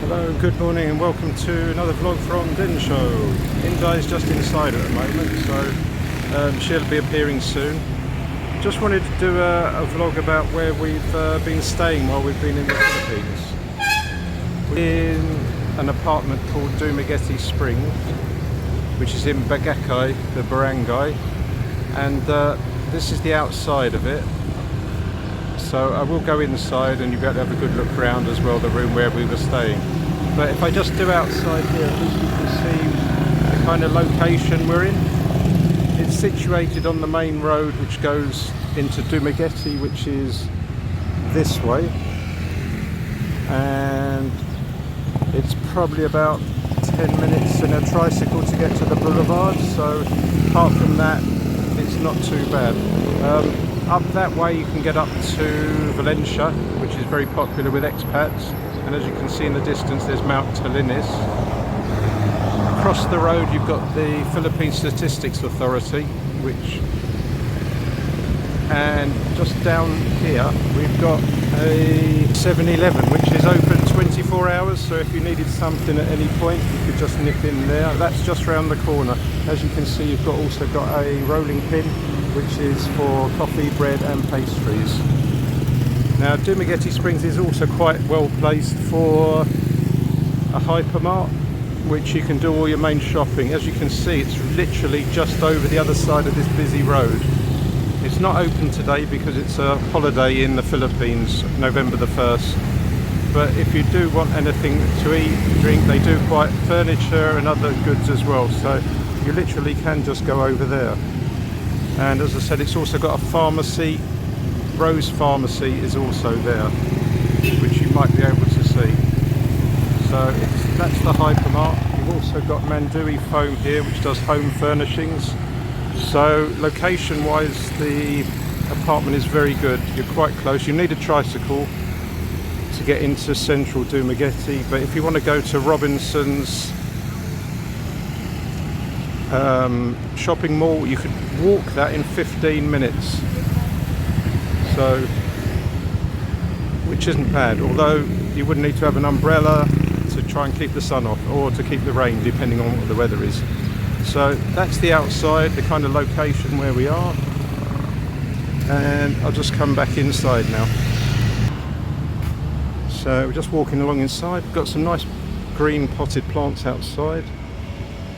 Hello, good morning and welcome to another vlog from Den Show. Inda is just inside at the moment, so she'll be appearing soon. Just wanted to do a vlog about where we've been staying while we've been in the Philippines. We're in an apartment called Dumaguete Springs, which is in Bagakay, the barangay, and this is the outside of it. So I will go inside and you'll be able to have a good look around as well, the room where we were staying. But if I just do outside here, at least you can see the kind of location we're in. It's situated on the main road which goes into Dumaguete, which is this way. And it's probably about 10 minutes in a tricycle to get to the boulevard. So apart from that, it's not too bad. Up that way you can get up to Valencia, which is very popular with expats, and as you can see in the distance there's Mount Talinis. Across the road you've got the Philippine Statistics Authority, and just down here we've got a 7-Eleven which is open 24 hours, so if you needed something at any point you could just nip in there. That's just round the corner. As you can see, you've also got a rolling pin which is for coffee, bread and pastries. Now Dumaguete Springs is also quite well placed for a hypermart, which you can do all your main shopping. As you can see, it's literally just over the other side of this busy road. It's not open today because it's a holiday in the Philippines, November the 1st. But if you do want anything to eat, drink, they do quite furniture and other goods as well. So you literally can just go over there. And as I said, it's also got a pharmacy. Rose Pharmacy is also there, which you might be able to see. So that's the hypermart. You've also got Mandui Foam here, which does home furnishings. So location wise, the apartment is very good. You're quite close. You need a tricycle to get into central Dumaguete, but if you want to go to Robinson's shopping mall, you could walk that in 15 minutes. So, which isn't bad, although you would need to have an umbrella to try and keep the sun off, or to keep the rain, depending on what the weather is. So that's the outside, the kind of location where we are. And I'll just come back inside now. So we're just walking along inside. We've got some nice green potted plants outside.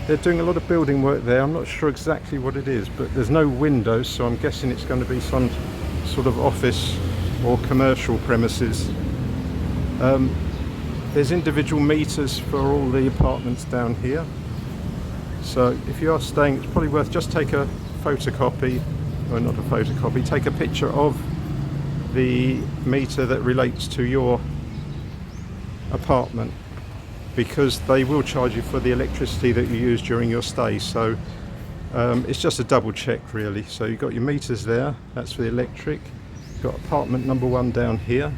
They're doing a lot of building work there. I'm not sure exactly what it is, but there's no windows, so I'm guessing it's going to be some sort of office or commercial premises. There's individual meters for all the apartments down here. So if you are staying, it's probably worth just take a photocopy, or not a photocopy, take a picture of the meter that relates to your apartment, because they will charge you for the electricity that you use during your stay. So it's just a double check really. So you've got your meters there, that's for the electric. You've got apartment number 1 down here,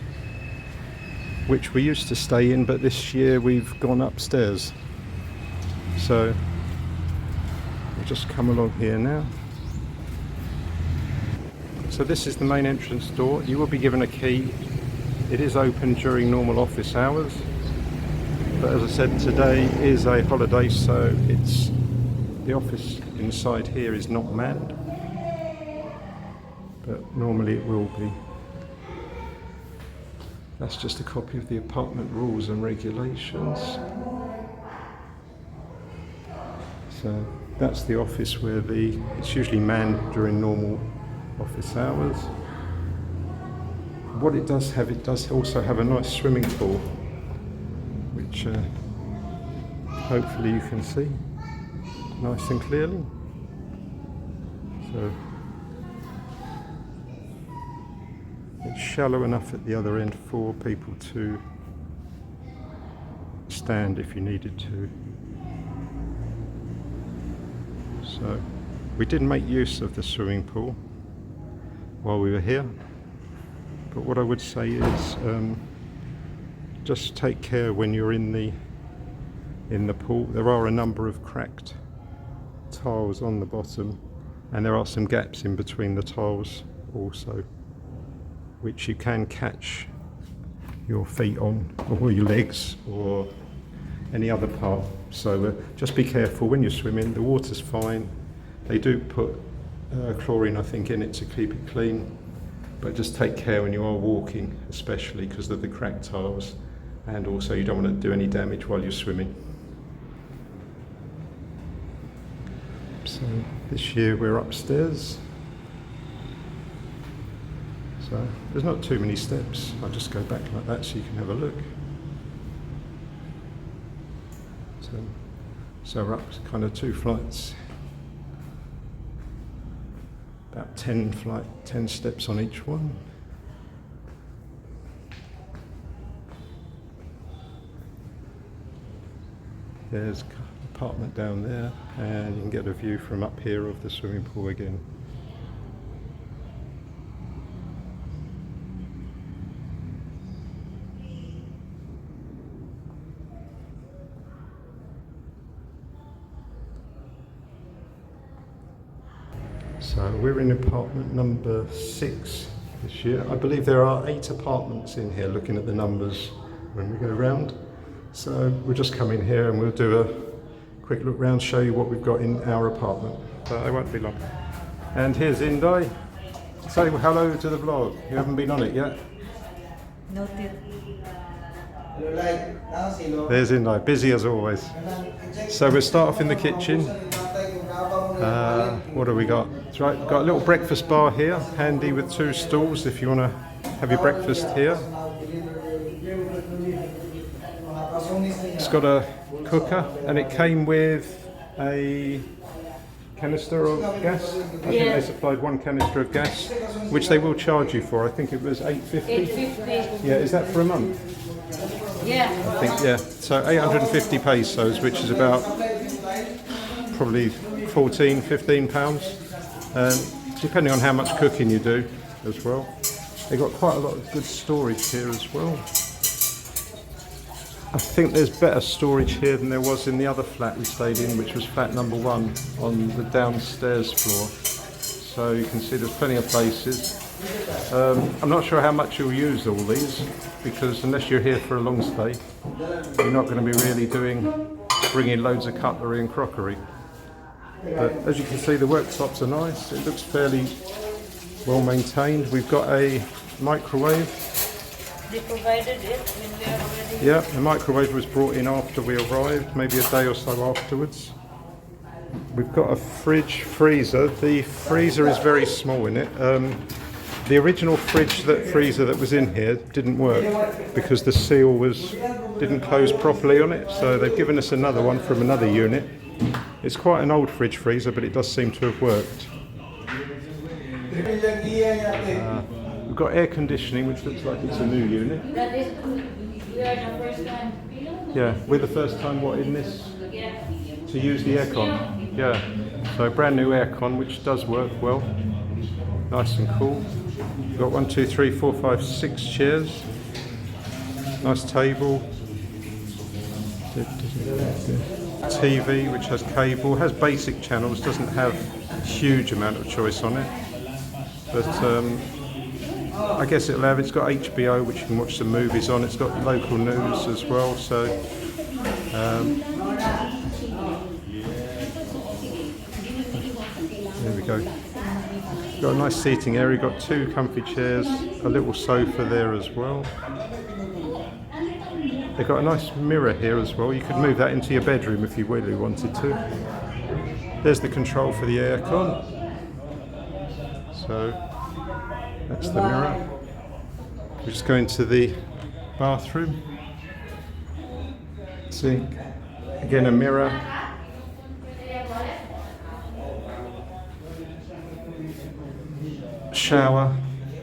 which we used to stay in, but this year we've gone upstairs. So we'll just come along here now. So this is the main entrance door. You will be given a key. It is open during normal office hours. But as I said, today is a holiday, so the office inside here is not manned, but normally it will be. That's just a copy of the apartment rules and regulations. So that's the office where it's usually manned during normal office hours. What it does also have a nice swimming pool, which hopefully you can see nice and clearly. So it's shallow enough at the other end for people to stand if you needed to. So we did make use of the swimming pool while we were here, but what I would say is just take care when you're in the pool. There are a number of cracked tiles on the bottom, and there are some gaps in between the tiles also, which you can catch your feet on, or your legs, or any other part. So just be careful when you're swimming. The water's fine. They do put chlorine, I think, in it to keep it clean. But just take care when you are walking, especially because of the cracked tiles, and also you don't want to do any damage while you're swimming. So this year we're upstairs. So there's not too many steps. I'll just go back like that so you can have a look. So we're up kind of 2 flights. About 10 steps on each one. There's an apartment down there, and you can get a view from up here of the swimming pool again. So we're in apartment number 6 this year. I believe there are 8 apartments in here, looking at the numbers when we go around. So we'll just come in here and we'll do a quick look round, show you what we've got in our apartment. So it won't be long. And here's Inday. Say hello to the vlog. You haven't been on it yet? Noted. There's Inday, busy as always. So we'll start off in the kitchen. What do we got? That's right, got a little breakfast bar here, handy with 2 stools if you want to have your breakfast here. It's got a cooker, and it came with a canister of gas. I think they supplied 1 canister of gas, which they will charge you for. I think it was $8.50. Yeah, is that for a month? Yeah. I think, yeah. So 850 pesos, which is about probably 14-15 pounds, depending on how much cooking you do as well. They've got quite a lot of good storage here as well. I think there's better storage here than there was in the other flat we stayed in, which was flat number 1 on the downstairs floor. So you can see there's plenty of places. I'm not sure how much you'll use all these, because unless you're here for a long stay, you're not going to be really bringing loads of cutlery and crockery. But as you can see, the worktops are nice. It looks fairly well maintained. We've got a microwave. They provided it when we are already. Yeah, the microwave was brought in after we arrived, maybe a day or so afterwards. We've got a freezer. The freezer is very small in it. The original freezer that was in here didn't work because the seal didn't close properly on it. So they've given us another one from another unit. It's quite an old fridge freezer, but it does seem to have worked. We've got air conditioning, which looks like it's a new unit. That is, we are the first time. Yeah, we're the first time in this to use the aircon. Yeah, so brand new aircon, which does work well. Nice and cool. We've got 1, 2, 3, 4, 5, 6 chairs. Nice table. TV, which has cable, has basic channels, doesn't have a huge amount of choice on it, but I guess it's got HBO, which you can watch some movies on. It's got local news as well, so there we go. Got a nice seating area, got 2 comfy chairs, a little sofa there as well. They've got a nice mirror here as well. You could move that into your bedroom if you really wanted to. There's the control for the aircon. So that's the mirror. We just go into the bathroom. Sink. Again, a mirror. Shower.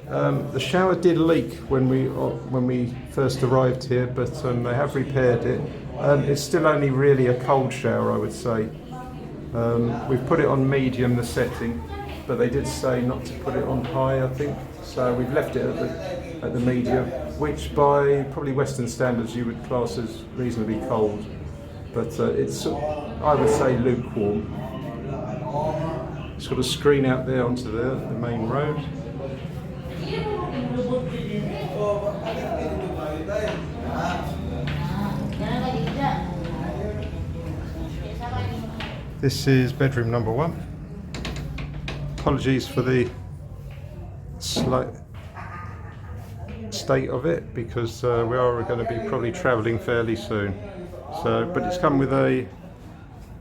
The shower did leak when we first arrived here, but they have repaired it. It's still only really a cold shower, I would say. We've put it on medium, the setting, but they did say not to put it on high, I think. So we've left it at the medium, which by probably Western standards you would class as reasonably cold. But it's, I would say, lukewarm. It's got a screen out there onto the main road. This is bedroom number 1. Apologies for the slight state of it, because we are going to be probably travelling fairly soon. So, but it's come with a,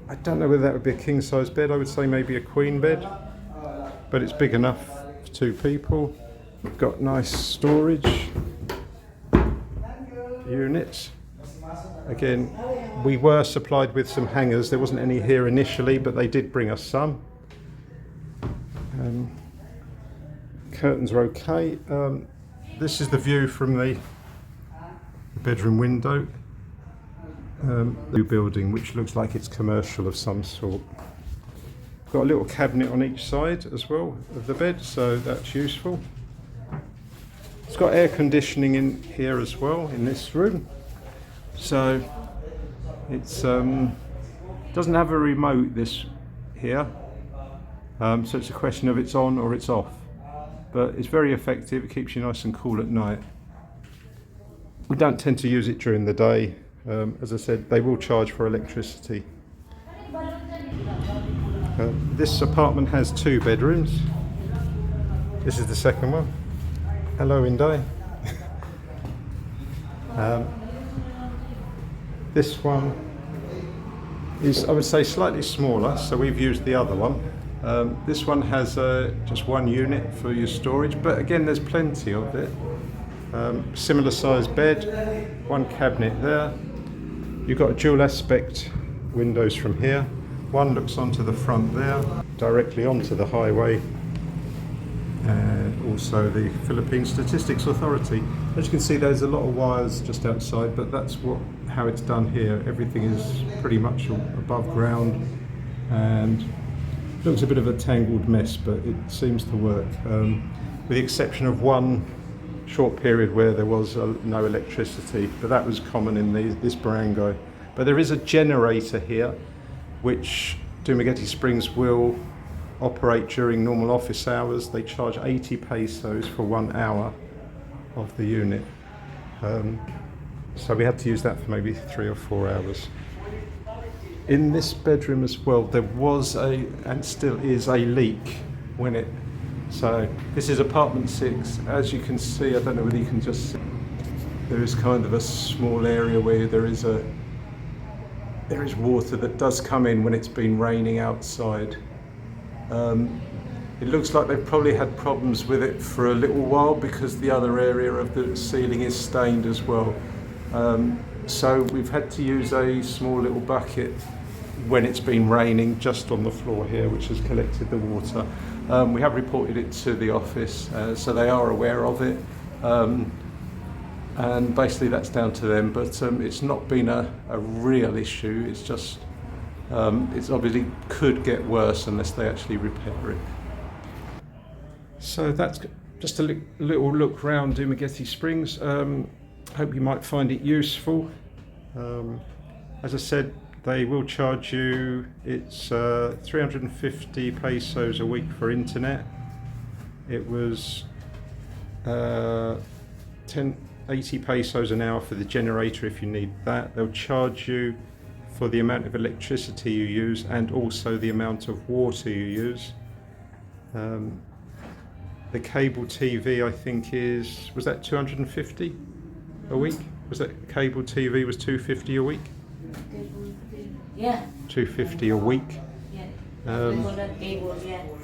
I don't know whether that would be a king size bed. I would say maybe a queen bed, but it's big enough for 2 people. We've got nice storage units. Again, we were supplied with some hangers. There wasn't any here initially, but they did bring us some. Curtains are okay. This is the view from the bedroom window. The new building, which looks like it's commercial of some sort. Got a little cabinet on each side as well of the bed, so that's useful. It's got air conditioning in here as well in this room, so it's doesn't have a remote this here, so it's a question of it's on or it's off, but it's very effective. It keeps you nice and cool at night. We don't tend to use it during the day. As I said, they will charge for electricity. This apartment has 2 bedrooms. This is the second one. Hello, Inday. This one is, I would say, slightly smaller, so we've used the other one. This one has just 1 unit for your storage, but again, there's plenty of it. Similar size bed, 1 cabinet there. You've got dual aspect windows from here. One looks onto the front there, directly onto the highway, and also the Philippine Statistics Authority. As you can see, there's a lot of wires just outside, but that's how it's done here. Everything is pretty much above ground, and looks a bit of a tangled mess, but it seems to work, with the exception of one short period where there was no electricity, but that was common in this barangay. But there is a generator here, which Dumaguete Springs will operate during normal office hours. They charge 80 pesos for 1 hour of the unit. So we had to use that for maybe 3 or 4 hours. In this bedroom as well, there was and still is a leak so this is apartment 6. As you can see, I don't know whether you can just see, there is kind of a small area where there is water that does come in when it's been raining outside. It looks like they've probably had problems with it for a little while, because the other area of the ceiling is stained as well. So we've had to use a small little bucket when it's been raining just on the floor here, which has collected the water. We have reported it to the office, so they are aware of it, and basically that's down to them, but it's not been a real issue. It's just it's obviously could get worse unless they actually repair it. So that's just a little look round Dumaguete Springs. Hope you might find it useful. As I said, they will charge you, it's 350 pesos a week for internet. It was 80 pesos an hour for the generator if you need that. They'll charge you for the amount of electricity you use and also the amount of water you use. The cable TV, I think, was that 250 a week? Was that cable TV was 250 a week? Yeah. 250 a week.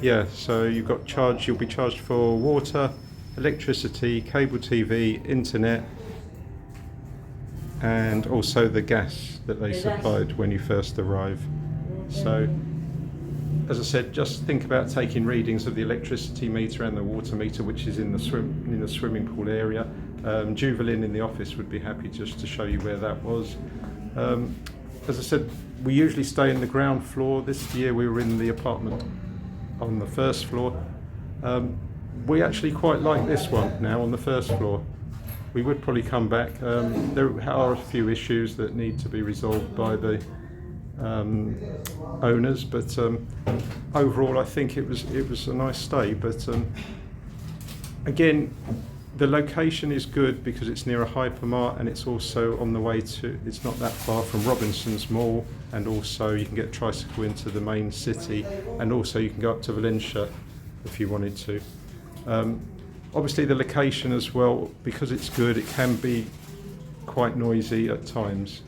Yeah, so you'll be charged for water, electricity, cable TV, internet, and also the gas that they supplied when you first arrive. So, as I said, just think about taking readings of the electricity meter and the water meter, which is in the swimming pool area. Juvelin in the office would be happy just to show you where that was. As I said, we usually stay in the ground floor. This year we were in the apartment on the first floor. We actually quite like this one now on the first floor. We would probably come back. There are a few issues that need to be resolved by the owners, but overall I think it was a nice stay. But again, The location is good because it's near a hypermart, and it's also on the way to, it's not that far from Robinson's Mall, and also you can get a tricycle into the main city, and also you can go up to Valencia if you wanted to. Obviously the location as well, because it's good, it can be quite noisy at times.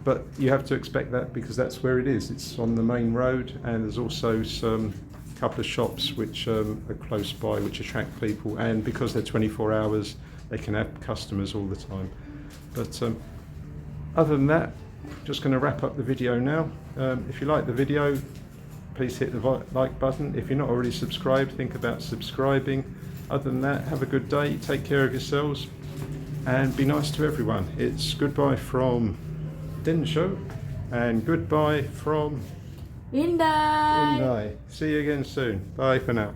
But you have to expect that because that's where it is. It's on the main road, and there's also some couple of shops which are close by which attract people, and because they're 24 hours they can have customers all the time. But other than that, just going to wrap up the video now. If you like the video, please hit the like button. If you're not already subscribed, think about subscribing. Other than that, have a good day, take care of yourselves, and be nice to everyone. It's goodbye from Densho and goodbye from Inday. Inday. See you again soon. Bye for now.